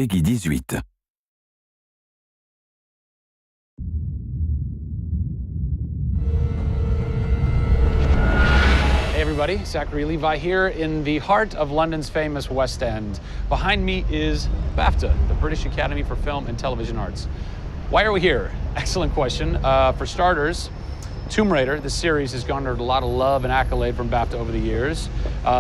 Peggy 18. Hey everybody, Zachary Levi here in the heart of London's famous West End. Behind me is BAFTA, the British Academy for Film and Television Arts. Why are we here? Excellent question. For starters, Tomb Raider, the series, has garnered a lot of love and accolade from BAFTA over the years.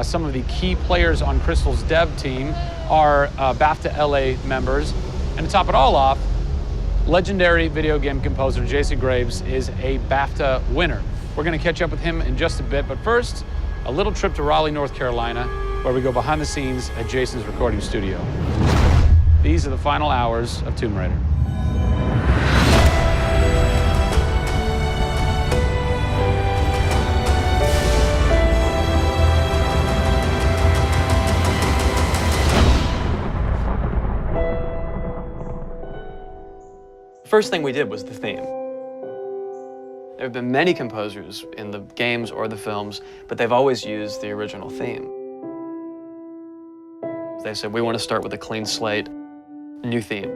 Some of the key players on Crystal's dev team are BAFTA LA members. And to top it all off, legendary video game composer Jason Graves is a BAFTA winner. We're going to catch up with him in just a bit, but first, a little trip to Raleigh, North Carolina, where we go behind the scenes at Jason's recording studio. These are the final hours of Tomb Raider. First thing we did was the theme. There have been many composers in the games or the films, but they've always used the original theme. They said, we want to start with a clean slate, a new theme.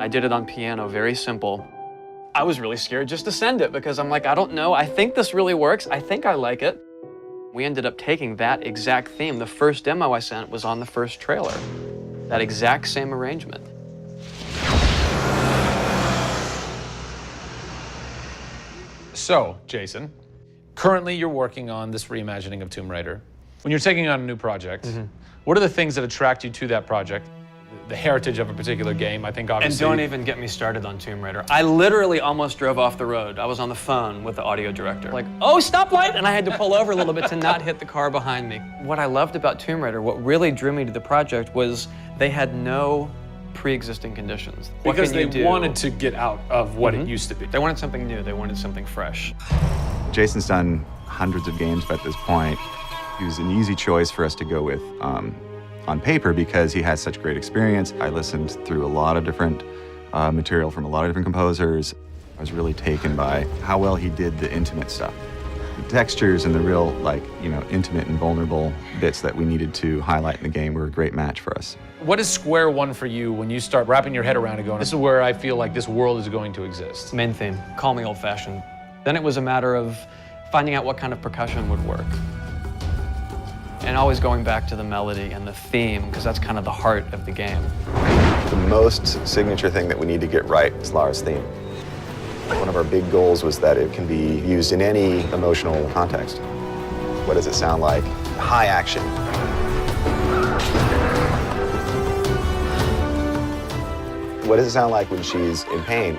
I did it on piano, very simple. I was really scared just to send it because I'm like, I don't know, I think this really works, I think I like it. We ended up taking that exact theme. The first demo I sent was on the first trailer. That exact same arrangement. So, Jason, currently you're working on this reimagining of Tomb Raider. When you're taking on a new project, what are the things that attract you to that project? The heritage of a particular game, I think, obviously. And don't even get me started on Tomb Raider. I literally almost drove off the road. I was on the phone with the audio director. Like, oh, stoplight! And I had to pull over a little bit to not hit the car behind me. What I loved about Tomb Raider, what really drew me to the project was they had no pre-existing conditions. Because they wanted to get out of what it used to be. They wanted something new. They wanted something fresh. Jason's done hundreds of games at this point. He was an easy choice for us to go with on paper because he has such great experience. I listened through a lot of different material from a lot of different composers. I was really taken by how well he did the intimate stuff. The textures and the real, intimate and vulnerable bits that we needed to highlight in the game were a great match for us. What is square one for you when you start wrapping your head around it going, this is where I feel like this world is going to exist? Main theme, call me old-fashioned. Then it was a matter of finding out what kind of percussion would work. And always going back to the melody and the theme, because that's kind of the heart of the game. The most signature thing that we need to get right is Lara's theme. One of our big goals was that it can be used in any emotional context. What does it sound like? High action. What does it sound like when she's in pain?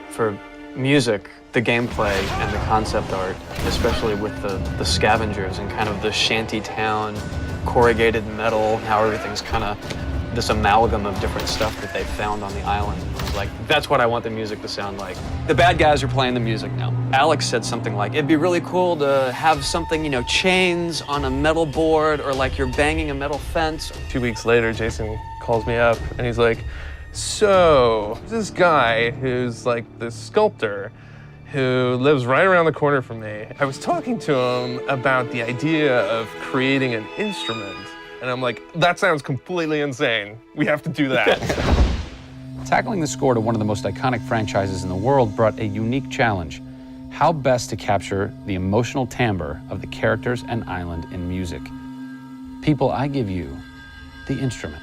For music, the gameplay and the concept art, especially with the scavengers and kind of the shanty town, corrugated metal, how everything's kind of this amalgam of different stuff that they found on the island. I was like, that's what I want the music to sound like. The bad guys are playing the music now. Alex said something like, it'd be really cool to have something, chains on a metal board or like you're banging a metal fence. 2 weeks later, Jason calls me up and he's like, so this guy who's like this sculptor who lives right around the corner from me, I was talking to him about the idea of creating an instrument. And I'm like, that sounds completely insane. We have to do that. Tackling the score to one of the most iconic franchises in the world brought a unique challenge. How best to capture the emotional timbre of the characters and island in music? People, I give you the instrument.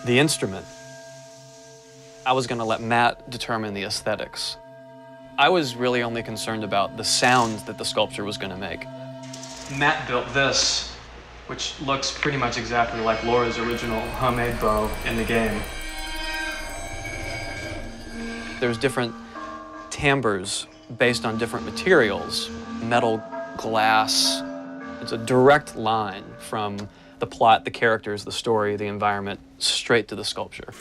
The instrument. I was gonna let Matt determine the aesthetics. I was really only concerned about the sounds that the sculpture was gonna make. Matt built this, which looks pretty much exactly like Laura's original homemade bow in the game. There's different timbres based on different materials, metal, glass. It's a direct line from the plot, the characters, the story, the environment, straight to the sculpture.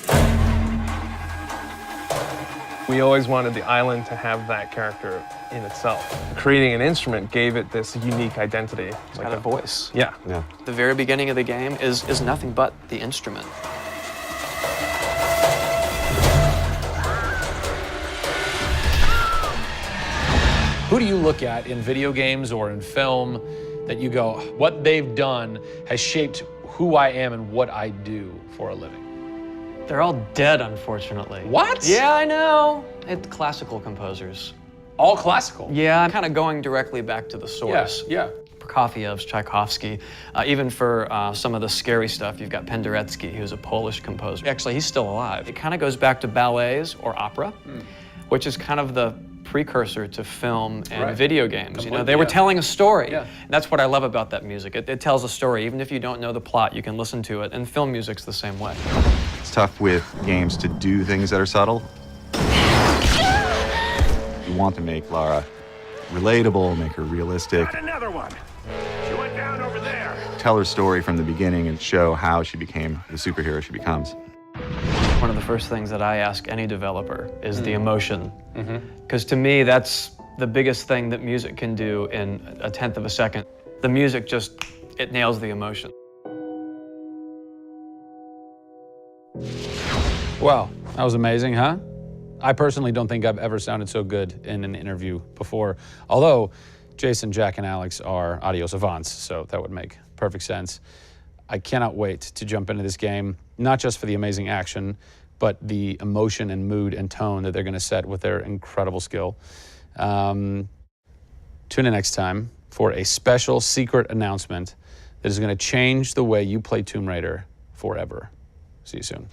We always wanted the island to have that character in itself. Creating an instrument gave it this unique identity. It's got a voice. Yeah. The very beginning of the game is nothing but the instrument. Who do you look at in video games or in film that you go, what they've done has shaped who I am and what I do for a living? They're all dead, unfortunately. What? Yeah, I know. It's classical composers. All classical? Yeah, I'm kind of going directly back to the source. Yeah. Prokofiev's, Tchaikovsky. Even for some of the scary stuff, you've got Penderecki, who's a Polish composer. Actually, he's still alive. It kind of goes back to ballets or opera, which is kind of the precursor to film and video games. You know, they were telling a story. Yeah. And that's what I love about that music. It tells a story. Even if you don't know the plot, you can listen to it. And film music's the same way. It's tough with games to do things that are subtle. You want to make Lara relatable, make her realistic. Got another one. She went down over there. Tell her story from the beginning and show how she became the superhero she becomes. One of the first things that I ask any developer is the emotion. Because to me, that's the biggest thing that music can do in a tenth of a second. The music just, it nails the emotion. Wow, that was amazing, huh? I personally don't think I've ever sounded so good in an interview before, although Jason, Jack, and Alex are audio savants, so that would make perfect sense. I cannot wait to jump into this game, not just for the amazing action, but the emotion and mood and tone that they're going to set with their incredible skill. Tune in next time for a special secret announcement that is going to change the way you play Tomb Raider forever. See you soon.